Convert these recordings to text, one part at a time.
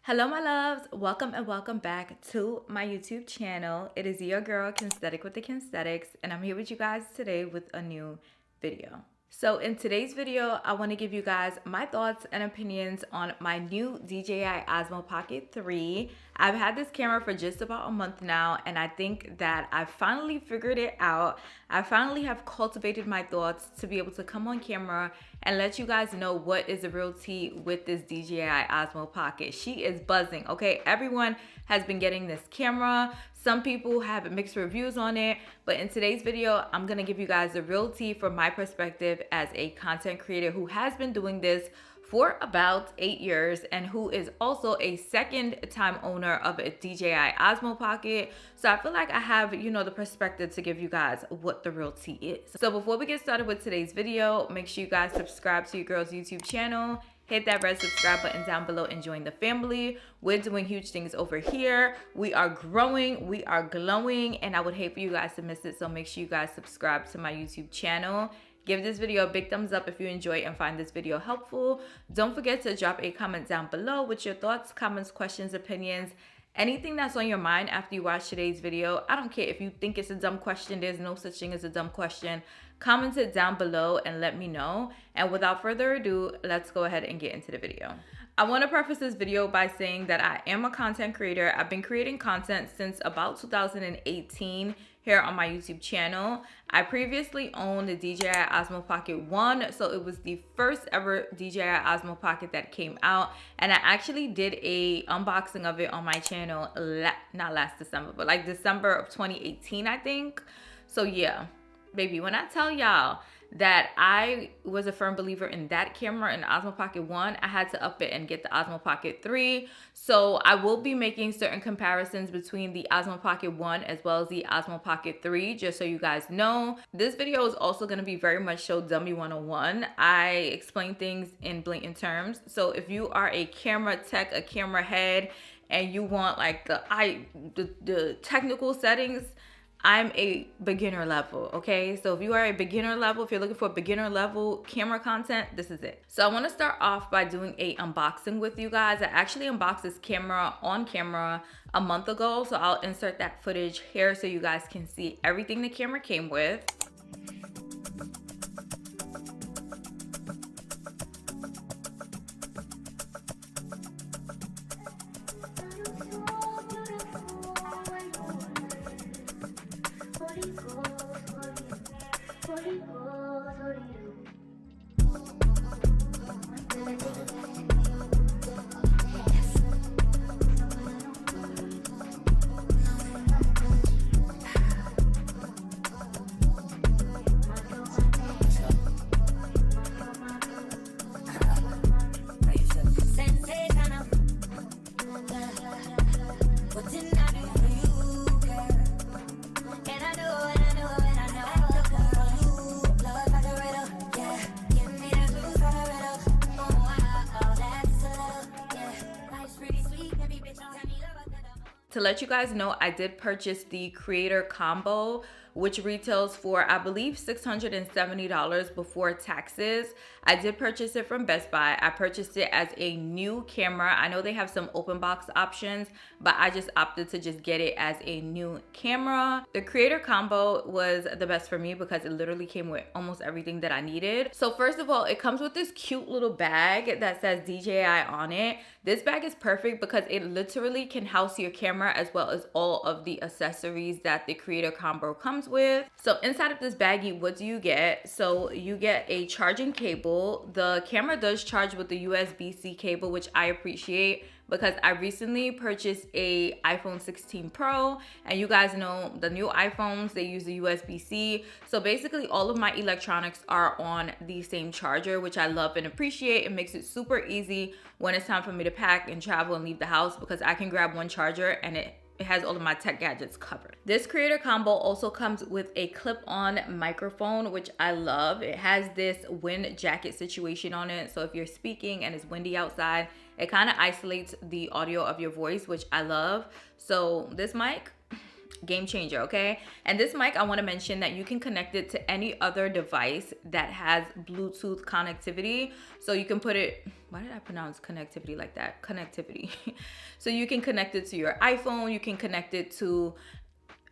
Hello my loves, welcome and welcome back to my YouTube channel. It is your girl Kensthetic with the Kensthetics, and I'm here with you guys today with a new video. So in today's video, I want to give you guys my thoughts and opinions on my new DJI Osmo Pocket 3. I've had this camera for just about a month now, and I think that I finally figured it out. I finally have cultivated my thoughts to be able to come on camera and let you guys know what is the real tea with this DJI Osmo Pocket. She is buzzing, okay? Everyone has been getting this camera. Some people have mixed reviews on it, but in today's video, I'm gonna give you guys the real tea from my perspective as a content creator who has been doing this for about 8 years and who is also a second time owner of a DJI Osmo Pocket. So I feel like I have, the perspective to give you guys what the real tea is. So before we get started with today's video, make sure you guys subscribe to your girl's YouTube channel. Hit that red subscribe button down below and join the family. We're doing huge things over here. We are growing, we are glowing, and I would hate for you guys to miss it. So make sure you guys subscribe to my YouTube channel. Give this video a big thumbs up if you enjoy and find this video helpful. Don't forget to drop a comment down below with your thoughts, comments, questions, opinions, anything that's on your mind after you watch today's video. I don't care if you think it's a dumb question. There's no such thing as a dumb question. Comment it down below and let me know. And without further ado, let's go ahead and get into the video. I want to preface this video by saying that I am a content creator. I've been creating content since about 2018 here on my YouTube channel. I previously owned the DJI Osmo Pocket 1, so it was the first ever DJI Osmo Pocket that came out, and I actually did a unboxing of it on my channel not last December, but like December of 2018, I think. So yeah, baby, when I tell y'all that I was a firm believer in that camera in the Osmo Pocket 1, I had to up it and get the Osmo Pocket 3. So I will be making certain comparisons between the Osmo Pocket 1 as well as the Osmo Pocket 3, just so you guys know. This video is also going to be very much so dummy 101. I explain things in blatant terms. So if you are a camera tech, a camera head, and you want like the technical settings, I'm a beginner level, okay? So if you are a beginner level, if you're looking for beginner level camera content, this is it. So I want to start off by doing a unboxing with you guys. I actually unboxed this camera on camera a month ago, so I'll insert that footage here so you guys can see everything the camera came with. To let you guys know, I did purchase the creator combo, which retails for, I believe, $670 before taxes. I did purchase it from Best Buy. I purchased it as a new camera. I know they have some open box options, but I just opted to just get it as a new camera. The creator combo was the best for me because it literally came with almost everything that I needed. So first of all, it comes with this cute little bag that says DJI on it. This bag is perfect because it literally can house your camera as well as all of the accessories that the creator combo comes with. So inside of this baggie, what do you get? So you get a charging cable. The camera does charge with the USB-C cable, which I appreciate because I recently purchased a iPhone 16 Pro, and you guys know the new iPhones, they use the USB-C. So basically all of my electronics are on the same charger, which I love and appreciate. It makes it super easy when it's time for me to pack and travel and leave the house because I can grab one charger and it has all of my tech gadgets covered. This creator combo also comes with a clip-on microphone, which I love. It has this wind jacket situation on it, so if you're speaking and it's windy outside, it kind of isolates the audio of your voice, which I love. So this mic, game changer, okay? And this mic, I want to mention that you can connect it to any other device that has Bluetooth connectivity. So you can put it, why did I pronounce connectivity like that? Connectivity. So you can connect it to your iPhone, you can connect it to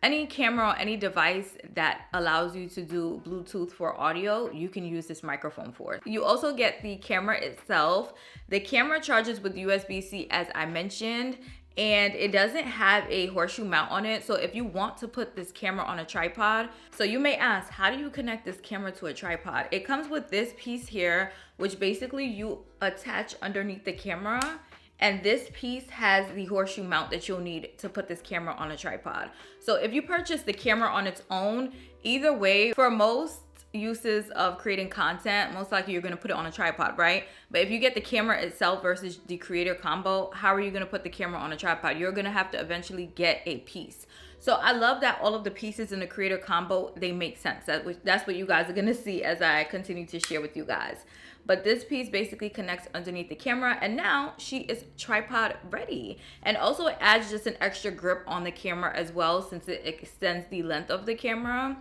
any camera or any device that allows you to do Bluetooth for audio. You can use this microphone for. You also get the camera itself. The camera charges with USB-C, as I mentioned, and it doesn't have a horseshoe mount on it. So if you want to put this camera on a tripod, so you may ask, how do you connect this camera to a tripod? It comes with this piece here, which basically you attach underneath the camera. And this piece has the horseshoe mount that you'll need to put this camera on a tripod. So if you purchase the camera on its own, either way, for most uses of creating content, most likely you're gonna put it on a tripod, right? But if you get the camera itself versus the creator combo, how are you gonna put the camera on a tripod? You're gonna have to eventually get a piece. So I love that all of the pieces in the creator combo, they make sense. That's what you guys are gonna see as I continue to share with you guys. But this piece basically connects underneath the camera, and now she is tripod ready. And also it adds just an extra grip on the camera as well, since it extends the length of the camera.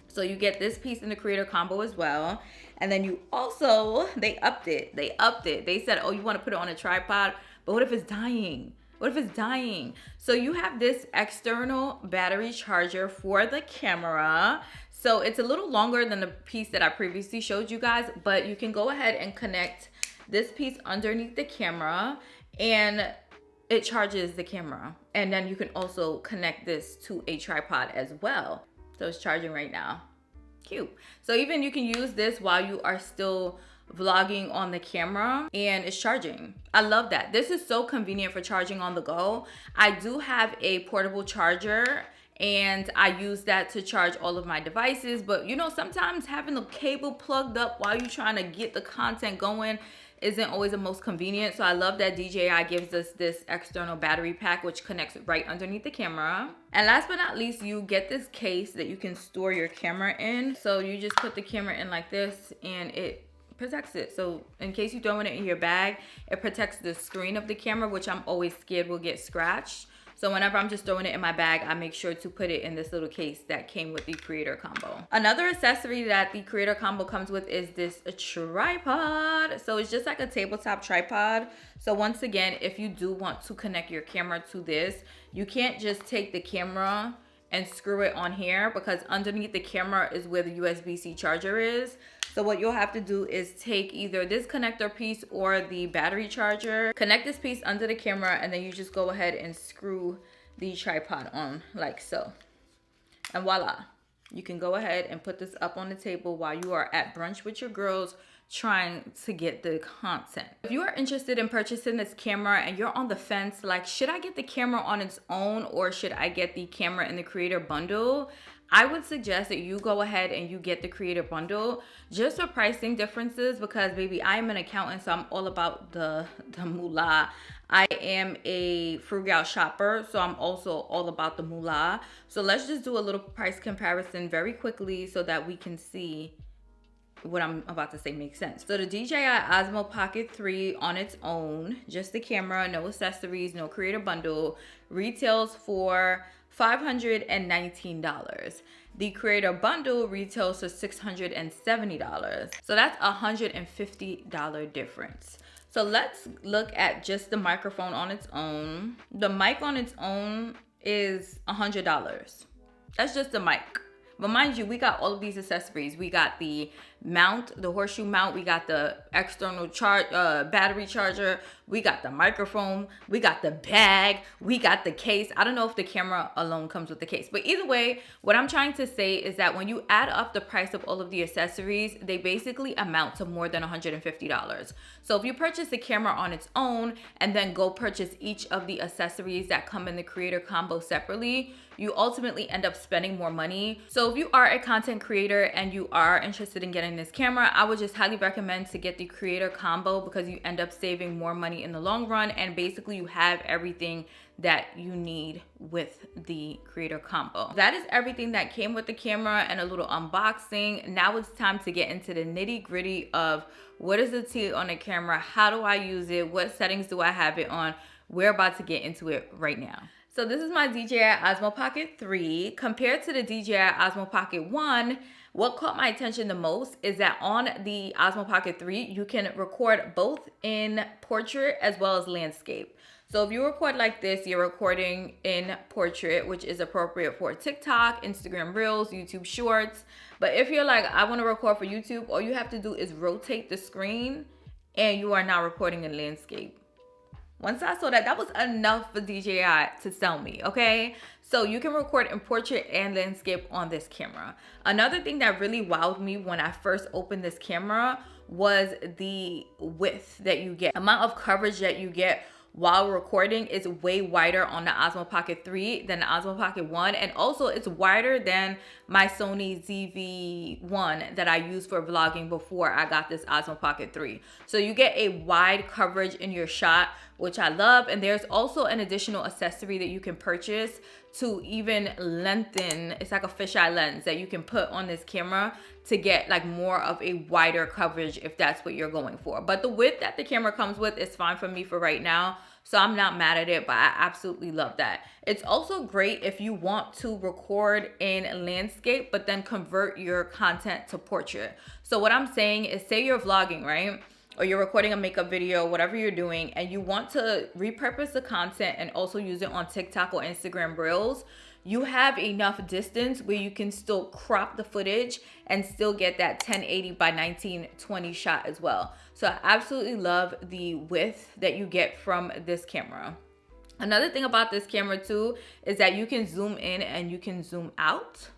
So you get this piece in the creator combo as well. And then you also, they upped it. They said, oh, you want to put it on a tripod, but what if it's dying? What if it's dying? So you have this external battery charger for the camera. So it's a little longer than the piece that I previously showed you guys, but you can go ahead and connect this piece underneath the camera and it charges the camera. And then you can also connect this to a tripod as well. So it's charging right now. Cute. So even you can use this while you are still vlogging on the camera and it's charging. I love that. This is so convenient for charging on the go. I do have a portable charger and I use that to charge all of my devices. But you know, sometimes having the cable plugged up while you're trying to get the content going isn't always the most convenient. So I love that DJI gives us this external battery pack, which connects right underneath the camera. And last but not least, you get this case that you can store your camera in. So you just put the camera in like this and it protects it. So in case you're throwing it in your bag, it protects the screen of the camera, which I'm always scared will get scratched. So whenever I'm just throwing it in my bag, I make sure to put it in this little case that came with the creator combo. Another accessory that the creator combo comes with is this tripod. So it's just like a tabletop tripod. So once again, if you do want to connect your camera to this, you can't just take the camera and screw it on here, because underneath the camera is where the USB-C charger is. So what you'll have to do is take either this connector piece or the battery charger, connect this piece under the camera, and then you just go ahead and screw the tripod on like so. And voila, you can go ahead and put this up on the table while you are at brunch with your girls trying to get the content. If you are interested in purchasing this camera and you're on the fence, like, should I get the camera on its own or should I get the camera in the creator bundle? I would suggest that you go ahead and you get the creator bundle just for pricing differences, because baby, I am an accountant, so I'm all about the moolah. I am a frugal shopper, so I'm also all about the moolah. So let's just do a little price comparison very quickly so that we can see what I'm about to say makes sense. So the DJI Osmo Pocket 3 on its own, just the camera, no accessories, no creator bundle, retails for $519. The creator bundle retails for $670. So that's a $150 difference. So let's look at just the microphone on its own. The mic on its own is $100. That's just the mic. But mind you, we got all of these accessories. We got the mount, the horseshoe mount. We got the external battery charger. We got the microphone. We got the bag. We got the case. I don't know if the camera alone comes with the case. But either way, what I'm trying to say is that when you add up the price of all of the accessories, they basically amount to more than $150. So if you purchase the camera on its own and then go purchase each of the accessories that come in the creator combo separately, you ultimately end up spending more money. So if you are a content creator and you are interested in getting this camera, I would just highly recommend to get the creator combo, because you end up saving more money in the long run, and basically you have everything that you need with the creator combo. That is everything that came with the camera and a little unboxing. Now it's time to get into the nitty-gritty of what is the tea on the camera, how do I use it, what settings do I have it on. We're about to get into it right now. So this is my DJI Osmo Pocket 3. Compared to the DJI Osmo Pocket 1, what caught my attention the most is that on the Osmo Pocket 3, you can record both in portrait as well as landscape. So if you record like this, you're recording in portrait, which is appropriate for TikTok, Instagram Reels, YouTube Shorts. But if you're like, I want to record for YouTube, all you have to do is rotate the screen and you are now recording in landscape. Once I saw that, that was enough for DJI to sell me, okay? So you can record in portrait and landscape on this camera. Another thing that really wowed me when I first opened this camera was the width that you get. Amount of coverage that you get while recording is way wider on the Osmo Pocket 3 than the Osmo Pocket 1. And also it's wider than my Sony ZV-1 that I used for vlogging before I got this Osmo Pocket 3. So you get a wide coverage in your shot, which I love. And there's also an additional accessory that you can purchase to even lengthen. It's like a fisheye lens that you can put on this camera to get like more of a wider coverage if that's what you're going for. But the width that the camera comes with is fine for me for right now, so I'm not mad at it, but I absolutely love that. It's also great if you want to record in landscape but then convert your content to portrait. So what I'm saying is, say you're vlogging, right? Or you're recording a makeup video, whatever you're doing, and you want to repurpose the content and also use it on TikTok or Instagram Reels, you have enough distance where you can still crop the footage and still get that 1080 by 1920 shot as well. So I absolutely love the width that you get from this camera. Another thing about this camera too is that you can zoom in and you can zoom out.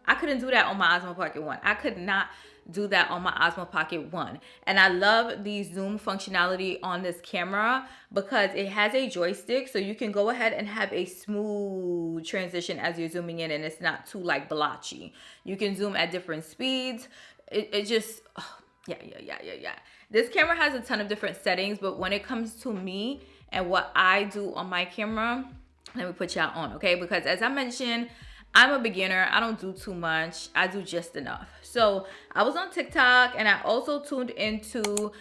I couldn't do that on my Osmo Pocket 1. I could not do that on my Osmo Pocket 1. And I love the zoom functionality on this camera because it has a joystick, so you can go ahead and have a smooth transition as you're zooming in and it's not too like blotchy. You can zoom at different speeds. It just, oh, yeah. This camera has a ton of different settings, but when it comes to me and what I do on my camera, let me put y'all on, okay? Because as I mentioned, I'm a beginner. I don't do too much. I do just enough. So I was on TikTok and I also tuned into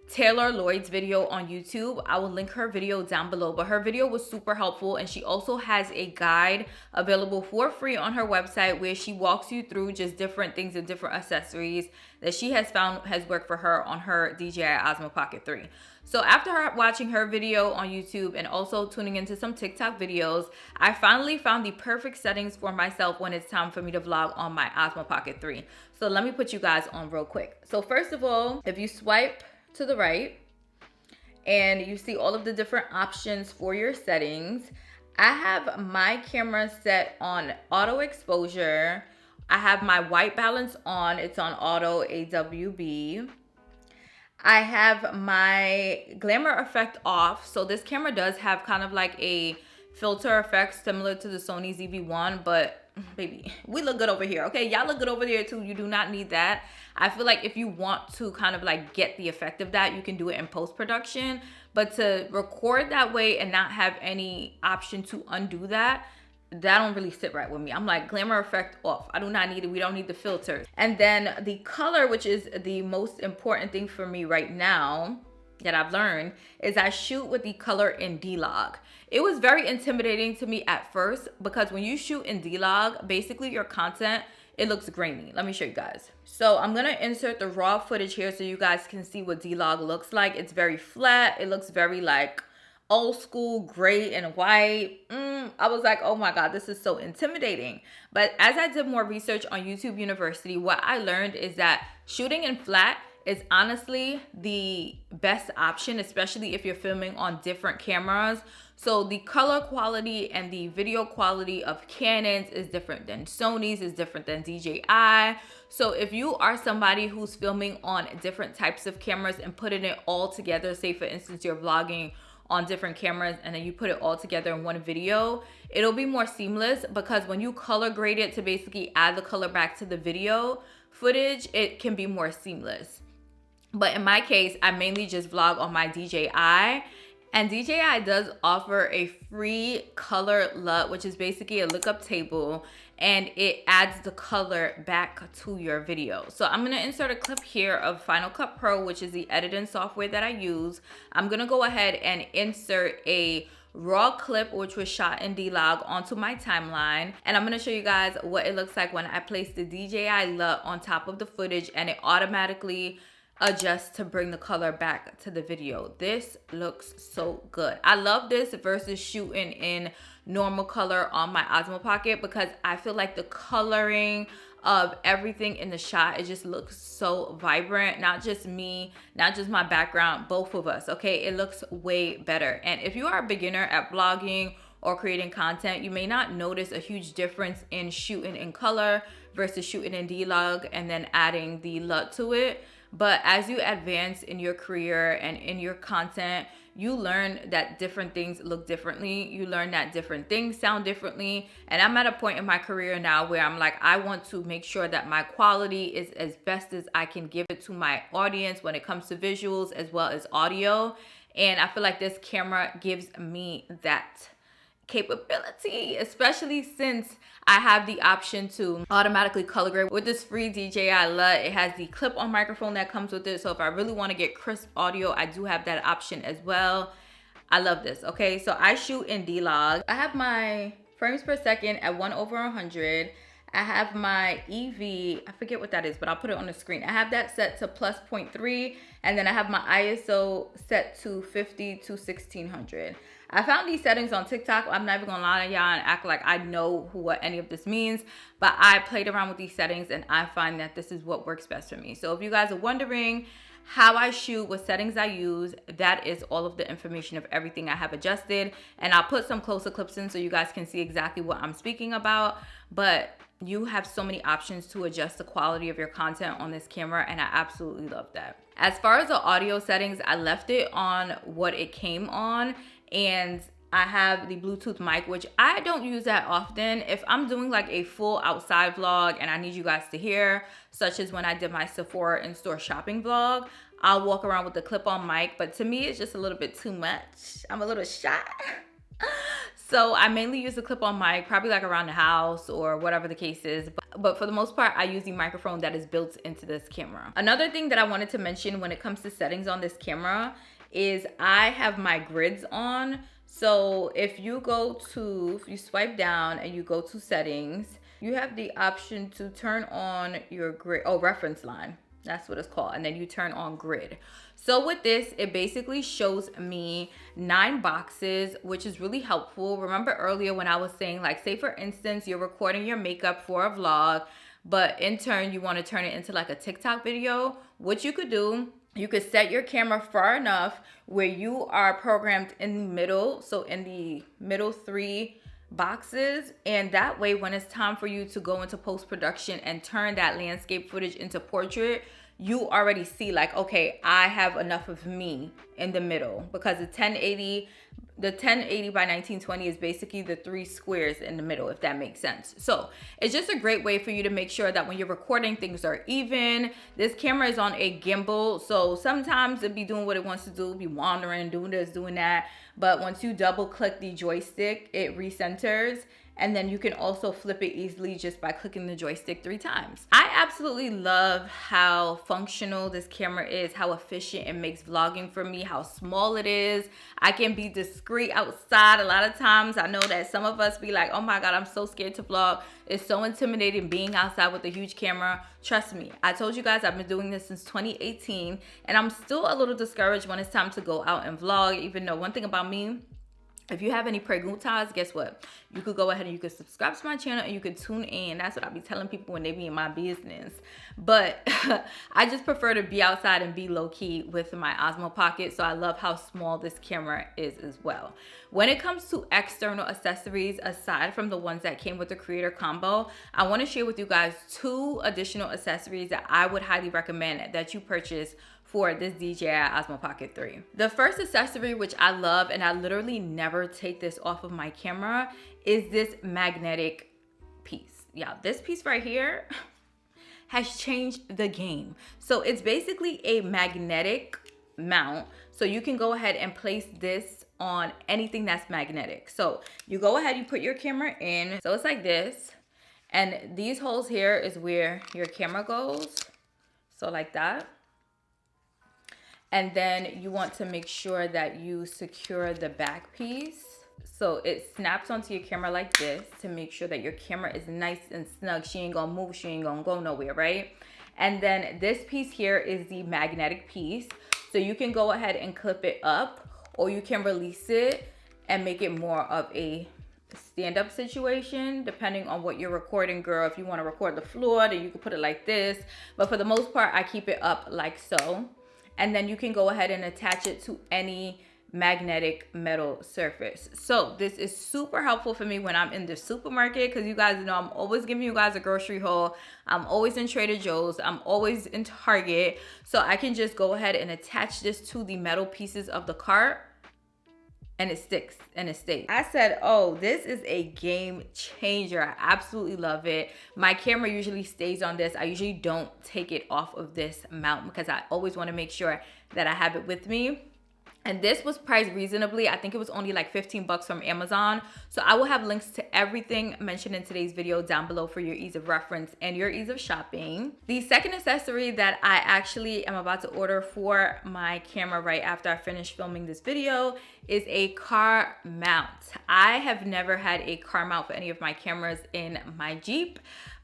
Taylor Lloyd's video on YouTube. I will link her video down below, but her video was super helpful, and she also has a guide available for free on her website where she walks you through just different things and different accessories that she has found has worked for her on her DJI Osmo Pocket 3. So after watching her video on YouTube and also tuning into some TikTok videos, I finally found the perfect settings for myself when it's time for me to vlog on my Osmo Pocket 3. So let me put you guys on real quick. So first of all, if you swipe to the right and you see all of the different options for your settings, I have my camera set on auto exposure. I have my white balance on. It's on auto AWB. I have my glamour effect off. So this camera does have kind of like a filter effect similar to the Sony ZV-1, but baby, we look good over here, okay? Y'all look good over there too. You do not need that. I feel like if you want to kind of like get the effect of that, you can do it in post-production, but to record that way and not have any option to undo that don't really sit right with me. I'm like, glamour effect off. I do not need it. We don't need the filter. And then the color, which is the most important thing for me right now that I've learned, is I shoot with the color in D-Log. It was very intimidating to me at first because when you shoot in D-Log, basically your content, it looks grainy. Let me show you guys. So I'm gonna insert the raw footage here so you guys can see what D-Log looks like. It's very flat. It looks very like old school gray and white. I was like, oh my God, this is so intimidating. But as I did more research on YouTube University, what I learned is that shooting in flat is honestly the best option, especially if you're filming on different cameras. So the color quality and the video quality of Canon's is different than Sony's, is different than DJI. So if you are somebody who's filming on different types of cameras and putting it all together, say for instance, you're vlogging on different cameras and then you put it all together in one video, it'll be more seamless because when you color grade it to basically add the color back to the video footage, it can be more seamless. But in my case, I mainly just vlog on my DJI, and DJI does offer a free color LUT, which is basically a lookup table, and it adds the color back to your video. So I'm gonna insert a clip here of Final Cut Pro, which is the editing software that I use. I'm gonna go ahead and insert a raw clip, which was shot in D-Log, onto my timeline. And I'm gonna show you guys what it looks like when I place the DJI LUT on top of the footage and it automatically adjust to bring the color back to the video. This looks so good. I love this versus shooting in normal color on my Osmo Pocket because I feel like the coloring of everything in the shot, it just looks so vibrant. Not just me, not just my background, both of us, okay? It looks way better. And if you are a beginner at vlogging or creating content, you may not notice a huge difference in shooting in color versus shooting in D-Log and then adding the LUT to it. But as you advance in your career and in your content, you learn that different things look differently. You learn that different things sound differently. And I'm at a point in my career now where I'm like, I want to make sure that my quality is as best as I can give it to my audience when it comes to visuals as well as audio. And I feel like this camera gives me that capability, especially since I have the option to automatically color grade with this free DJI LUT. It has the clip-on microphone that comes with it, so if I really want to get crisp audio, I do have that option as well. I love this. Okay, so I shoot in D-Log. I have my frames per second at 1/100. I have my EV, I forget what that is, but I'll put it on the screen. I have that set to plus 0.3, and then I have my ISO set to 50 to 1600. I found these settings on TikTok. I'm not even gonna lie to y'all and act like I know what any of this means, but I played around with these settings and I find that this is what works best for me. So if you guys are wondering how I shoot, what settings I use, that is all of the information of everything I have adjusted. And I'll put some closer clips in so you guys can see exactly what I'm speaking about. But you have so many options to adjust the quality of your content on this camera, and I absolutely love that. As far as the audio settings, I left it on what it came on, and I have the Bluetooth mic, which I don't use that often. If I'm doing like a full outside vlog and I need you guys to hear, such as when I did my Sephora in-store shopping vlog, I'll walk around with the clip-on mic, but to me, it's just a little bit too much. I'm a little shy. So I mainly use the clip-on mic, probably like around the house or whatever the case is. But for the most part, I use the microphone that is built into this camera. Another thing that I wanted to mention when it comes to settings on this camera is I have my grids on. So if you swipe down and you go to settings, you have the option to turn on your grid, reference line. That's what it's called. And then you turn on grid. So with this, it basically shows me 9 boxes, which is really helpful. Remember earlier when I was saying, like, say for instance, you're recording your makeup for a vlog, but in turn, you want to turn it into like a TikTok video. What you could do, you could set your camera far enough where you are programmed in the middle. So in the middle 3 boxes, and that way when it's time for you to go into post-production and turn that landscape footage into portrait, you already see like, okay, I have enough of me in the middle, because the 1080 by 1920 is basically the 3 squares in the middle, if that makes sense. So it's just a great way for you to make sure that when you're recording, things are even. This camera is on a gimbal, so sometimes it'll be doing what it wants to do, be wandering, doing this, doing that. But once you double click the joystick, it recenters. And then you can also flip it easily just by clicking the joystick 3 times. I absolutely love how functional this camera is, how efficient it makes vlogging for me, how small it is. I can be discreet outside. A lot of times I know that some of us be like, oh my God, I'm so scared to vlog. It's so intimidating being outside with a huge camera. Trust me, I told you guys I've been doing this since 2018, and I'm still a little discouraged when it's time to go out and vlog, even though one thing about me, if you have any preguntas, guess what? You could go ahead and you could subscribe to my channel and you could tune in. That's what I be telling people when they be in my business. But I just prefer to be outside and be low key with my Osmo Pocket. So I love how small this camera is as well. When it comes to external accessories, aside from the ones that came with the creator combo, I want to share with you guys 2 additional accessories that I would highly recommend that you purchase for this DJI Osmo Pocket 3. The first accessory, which I love, and I literally never take this off of my camera, is this magnetic piece. Yeah, this piece right here has changed the game. So it's basically a magnetic mount. So you can go ahead and place this on anything that's magnetic. So you go ahead, you put your camera in. So it's like this. And these holes here is where your camera goes. So like that. And then you want to make sure that you secure the back piece So it snaps onto your camera like this to make sure that your camera is nice and snug. She ain't gonna move, she ain't gonna go nowhere, right? And then this piece here is the magnetic piece. So you can go ahead and clip it up, or you can release it and make it more of a stand-up situation, depending on what you're recording, girl. If you want to record the floor, then you can put it like this. But for the most part, I keep it up like so. And then you can go ahead and attach it to any magnetic metal surface. So this is super helpful for me when I'm in the supermarket, because you guys know I'm always giving you guys a grocery haul. I'm always in Trader Joe's, I'm always in Target. So I can just go ahead and attach this to the metal pieces of the cart, and it sticks and it stays. I said, oh, this is a game changer. I absolutely love it. My camera usually stays on this. I usually don't take it off of this mount because I always want to make sure that I have it with me. And this was priced reasonably. I think it was only like 15 bucks from Amazon. So I will have links to everything mentioned in today's video down below for your ease of reference and your ease of shopping. The second accessory that I actually am about to order for my camera right after I finish filming this video is a car mount. I have never had a car mount for any of my cameras in my Jeep,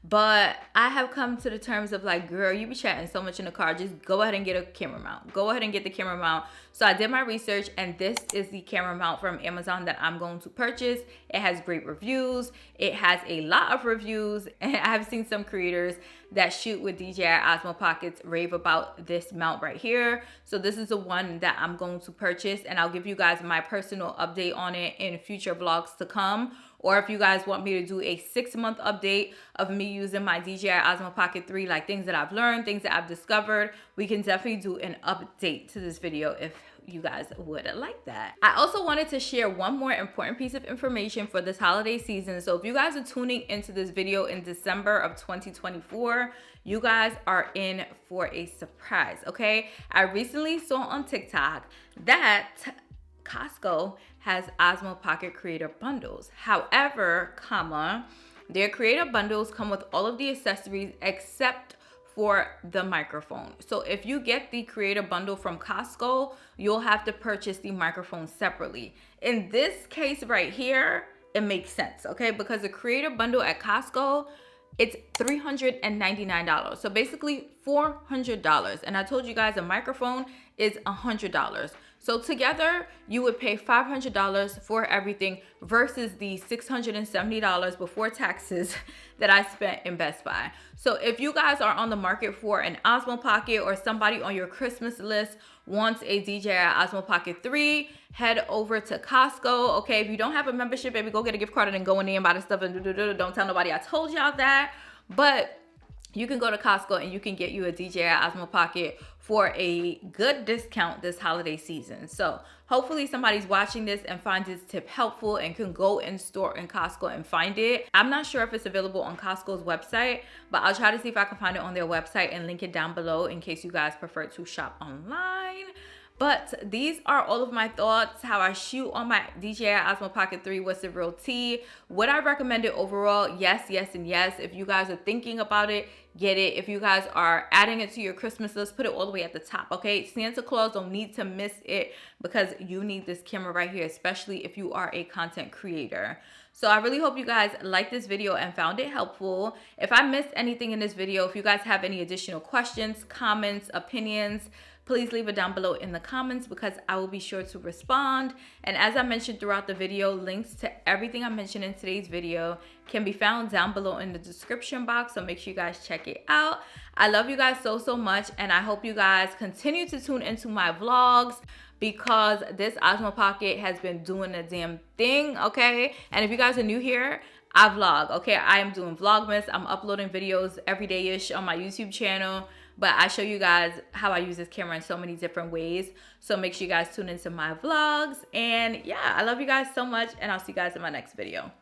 but I have come to the terms of like, girl, you be chatting so much in the car, just go ahead and get a camera mount. Go ahead and get the camera mount. So I did my research, and this is the camera mount from Amazon that I'm going to purchase. It has great reviews. It has a lot of reviews, and I have seen some creators that shoot with DJI Osmo Pockets rave about this mount right here. So this is the one that I'm going to purchase, and I'll give you guys my personal update on it in future vlogs to come. Or if you guys want me to do a 6-month update of me using my DJI Osmo Pocket 3, like things that I've learned, things that I've discovered, we can definitely do an update to this video if you guys would like that. I also wanted to share one more important piece of information for this holiday season. So if you guys are tuning into this video in December of 2024, you guys are in for a surprise, okay? I recently saw on TikTok that Costco has Osmo Pocket Creator Bundles. However, their Creator Bundles come with all of the accessories except for the microphone. So if you get the Creator Bundle from Costco, you'll have to purchase the microphone separately. In this case right here, it makes sense, okay? Because the Creator Bundle at Costco, it's $399. So basically $400. And I told you guys a microphone is $100. So together you would pay $500 for everything versus the $670 before taxes that I spent in Best Buy. So if you guys are on the market for an Osmo Pocket, or somebody on your Christmas list wants a DJI Osmo Pocket 3, head over to Costco. Okay, if you don't have a membership, baby, go get a gift card and then go in there and buy the stuff and don't tell nobody I told y'all that. But you can go to Costco and you can get you a DJI Osmo Pocket for a good discount this holiday season. So hopefully somebody's watching this and finds this tip helpful and can go in store in Costco and find it. I'm not sure if it's available on Costco's website, but I'll try to see if I can find it on their website and link it down below in case you guys prefer to shop online. But these are all of my thoughts, how I shoot on my DJI Osmo Pocket 3, what's the real tea. Would I recommend it overall? Yes, yes, and yes. If you guys are thinking about it, get it. If you guys are adding it to your Christmas list, put it all the way at the top, okay? Santa Claus don't need to miss it because you need this camera right here, especially if you are a content creator. So I really hope you guys liked this video and found it helpful. If I missed anything in this video, if you guys have any additional questions, comments, opinions, please leave it down below in the comments because I will be sure to respond. And as I mentioned throughout the video, links to everything I mentioned in today's video can be found down below in the description box. So make sure you guys check it out. I love you guys so, so much. And I hope you guys continue to tune into my vlogs because this Osmo Pocket has been doing the damn thing, okay? And if you guys are new here, I vlog, okay? I am doing Vlogmas. I'm uploading videos every day-ish on my YouTube channel. But I show you guys how I use this camera in so many different ways. So make sure you guys tune into my vlogs. And yeah, I love you guys so much. And I'll see you guys in my next video.